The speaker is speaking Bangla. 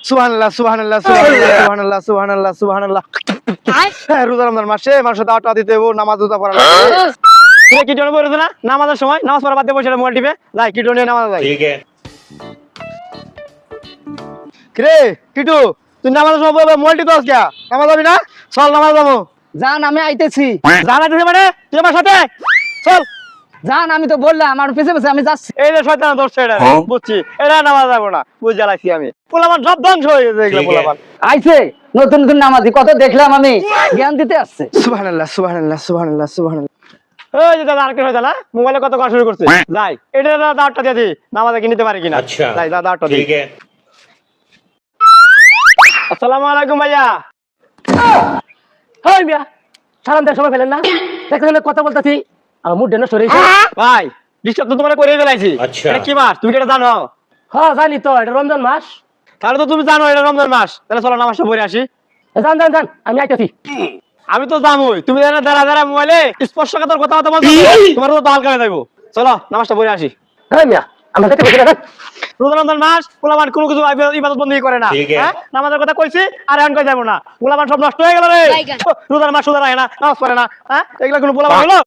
সুবহানাল্লাহ সুবহানাল্লাহ সুবহানাল্লাহ সুবহানাল্লাহ সুবহানাল্লাহ হ্যাঁ রোজা রমজান মাসে মানুষের দাওয়াত দিতে হইব নামাজ রোজা পড়া লাগবে কিরে কি জন্য বলছ না নামাজের সময় নামাজ পড়া বাদ দিয়ে বসে মোবাইল টিপে যাই কি জন্য নামাজ যাই ठीक है কিরে কিটু তুই নামাজের সময় মোবাইল টিপে আস কিয়া নামাজ যাবি না চল নামাজ যাবো জান আমি আইতেছি জানাইতেছি মানে তুই আমার সাথে চল জান আমি তো বললাম আমার পিছে পিছে আমি যাচ্ছি এই যে শয়তান ধরছে এটা বুঝছি এটা নামাজ যাবো না বুঝ জ্বালাইছি আমি পোলাপান সব ধ্বংস হয়ে গেছে এগুলো পোলাপান আইছে নতুন নতুন নামাজি কত দেখলাম আমি জ্ঞান দিতে আসছে সুবহানাল্লাহ সুবহানাল্লাহ সুবহানাল্লাহ সুবহানাল্লাহ এই যে দাদা আরেকটা শয়তান না মোবাইলে কত কথা শুরু করছে যাই এটা দাওয়াতটা দিয়ে দি নামাজে কি নিতে পারি কিনা अच्छा যাই দাওয়াতটা দি ठीक है আসসালামু আলাইকুম ভাইয়া হই মিয়া সালাম দেওয়ার সময় পেলেন না দেখলে কথা বলতেছি আমার মুড নষ্ট হয়ে গেছে ভাই ডিস্টার্ব তো তোমার করে ফেলাইছি আচ্ছা। এটা কি মাস তুমি কি এটা জানো হ্যাঁ জানি তো এটা রমজান মাস তাহলে তো তুমি জানো এটা রমজান মাস তাহলে চলো নামাজটা পড়ে আসি জান জান জান আমি আইতেছি আমি তো জানোই তুমি জানো দাঁড়া দাঁড়া মোবাইলে স্পর্শকাতর কথা বলছো তোমার তো হালকা হয়ে যাবো চলো নামাজটা পড়ে আসি হ্যাঁ মিয়া আমরা দেখতে পাচ্ছি না রোজা রমজান মাস পোলাপান কোনো কিছু ইবাদত বন্দী করে না ঠিক আছে। হ্যাঁ নামাজের কথা কইছি আর এখন কই যাবো না পোলাপান সব নষ্ট হয়ে গেল রে রোজার মাস রোজা রাখে না নামাজ পড়ে না হ্যাঁ এগুলা কোনো পোলাপান হলো